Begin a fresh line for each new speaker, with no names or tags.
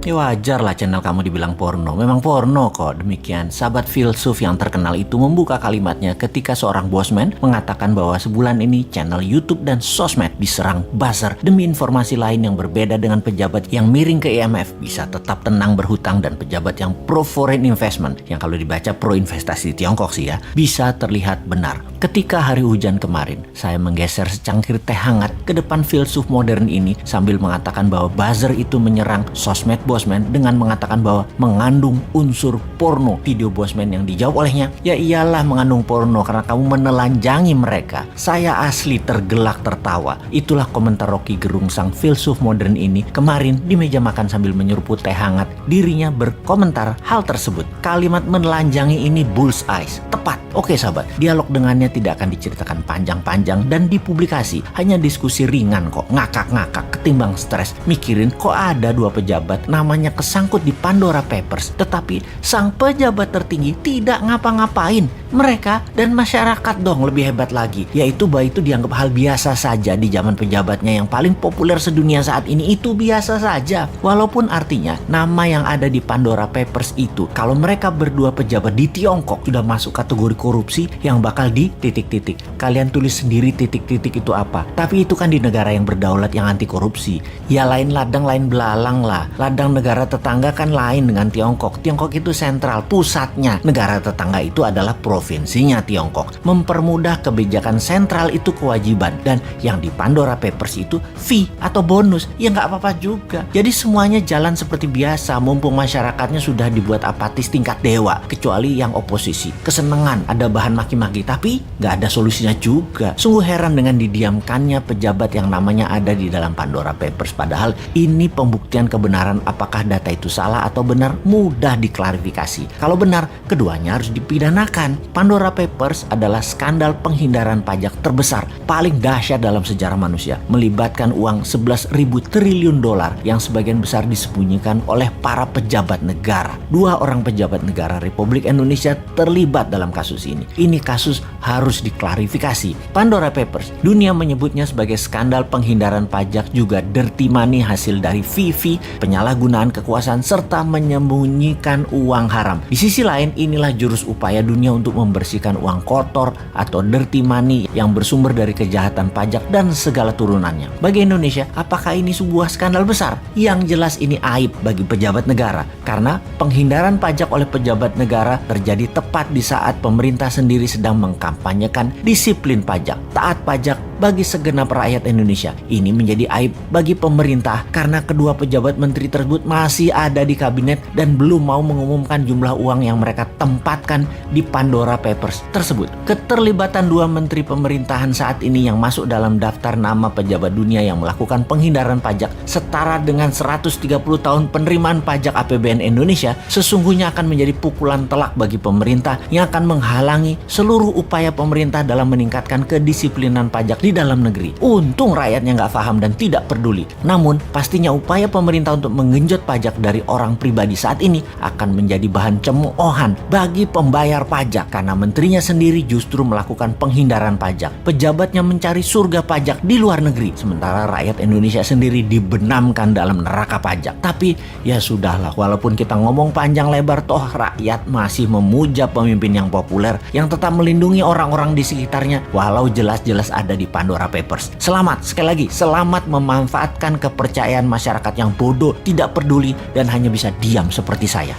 Ya wajar lah channel kamu dibilang porno. Memang porno kok. Demikian sahabat filsuf yang terkenal itu membuka kalimatnya ketika seorang bosman mengatakan bahwa sebulan ini channel YouTube dan sosmed diserang buzzer demi informasi lain yang berbeda dengan pejabat yang miring ke IMF bisa tetap tenang berhutang dan pejabat yang pro foreign investment yang kalau dibaca pro investasi di Tiongkok sih ya bisa terlihat benar. Ketika hari hujan kemarin, saya menggeser secangkir teh hangat ke depan filsuf modern ini sambil mengatakan bahwa buzzer itu menyerang sosmed bosman dengan mengatakan bahwa mengandung unsur porno. Video bosman yang dijawab olehnya, ya iyalah mengandung porno karena kamu menelanjangi mereka. Saya asli tergelak tertawa. Itulah komentar Rocky Gerung sang filsuf modern ini kemarin di meja makan sambil menyeruput teh hangat. Dirinya berkomentar hal tersebut. Kalimat menelanjangi ini bullseye, tepat. Oke sahabat, dialog dengannya tidak akan diceritakan panjang-panjang dan dipublikasi. Hanya diskusi ringan kok, ngakak-ngakak ketimbang stres. Mikirin kok ada dua pejabat namanya kesangkut di Pandora Papers, tetapi sang pejabat tertinggi tidak ngapa-ngapain. Mereka dan masyarakat dong lebih hebat lagi, yaitu bahwa itu dianggap hal biasa saja di zaman pejabatnya yang paling populer sedunia saat ini. Itu biasa saja, walaupun artinya nama yang ada di Pandora Papers itu kalau mereka berdua pejabat di Tiongkok sudah masuk kategori korupsi yang bakal di titik-titik. Kalian tulis sendiri titik-titik itu apa. Tapi itu kan di negara yang berdaulat yang anti korupsi. Ya lain ladang lain belalang lah. Ladang negara tetangga kan lain dengan Tiongkok. Tiongkok itu sentral, pusatnya. Negara tetangga itu adalah provinsinya Tiongkok. Mempermudah kebijakan sentral itu kewajiban. Dan yang di Pandora Papers itu fee atau bonus. Ya nggak apa-apa juga. Jadi semuanya jalan seperti biasa. Mumpung masyarakatnya sudah dibuat apatis tingkat dewa. Kecuali yang oposisi. Kesenengan ada bahan maki-maki. Tapi nggak ada solusinya juga. Sungguh heran dengan didiamkannya pejabat yang namanya ada di dalam Pandora Papers. Padahal ini pembuktian kebenaran apakah data itu salah atau benar mudah diklarifikasi. Kalau benar, keduanya harus dipidanakan. Pandora Papers adalah skandal penghindaran pajak terbesar paling dahsyat dalam sejarah manusia. Melibatkan uang 11.000 triliun dolar yang sebagian besar disembunyikan oleh para pejabat negara. Dua orang pejabat negara Republik Indonesia terlibat dalam kasus ini. Ini kasus harus diklarifikasi. Pandora Papers, dunia menyebutnya sebagai skandal penghindaran pajak, juga dirty money hasil dari fee, penyalahgunaan kekuasaan serta menyembunyikan uang haram. Di sisi lain, inilah jurus upaya dunia untuk membersihkan uang kotor atau dirty money yang bersumber dari kejahatan pajak dan segala turunannya. Bagi Indonesia, apakah ini sebuah skandal besar? Yang jelas ini aib bagi pejabat negara karena penghindaran pajak oleh pejabat negara terjadi tepat di saat pemerintah sendiri sedang mengkampanyekan disiplin pajak, taat pajak bagi segenap rakyat Indonesia. Ini menjadi aib bagi pemerintah karena kedua pejabat menteri tersebut masih ada di kabinet dan belum mau mengumumkan jumlah uang yang mereka tempatkan di Pandora Papers tersebut. Keterlibatan dua menteri pemerintahan saat ini yang masuk dalam daftar nama pejabat dunia yang melakukan penghindaran pajak setara dengan 130 tahun penerimaan pajak APBN Indonesia sesungguhnya akan menjadi pukulan telak bagi pemerintah yang akan menghalangi seluruh upaya pemerintah dalam meningkatkan kedisiplinan pajak di dalam negeri. Untung rakyatnya nggak paham dan tidak peduli. Namun pastinya upaya pemerintah untuk menggenjot pajak dari orang pribadi saat ini akan menjadi bahan cemoohan bagi pembayar pajak karena menterinya sendiri justru melakukan penghindaran pajak. Pejabatnya mencari surga pajak di luar negeri, sementara rakyat Indonesia sendiri dibenamkan dalam neraka pajak. Tapi ya sudahlah, walaupun kita ngomong panjang lebar, toh rakyat masih memuja pemimpin yang populer yang tetap melindungi orang-orang di sekitarnya walau jelas-jelas ada di Pandora Papers. Selamat, sekali lagi, selamat memanfaatkan kepercayaan masyarakat yang bodoh, tidak peduli, dan hanya bisa diam seperti saya.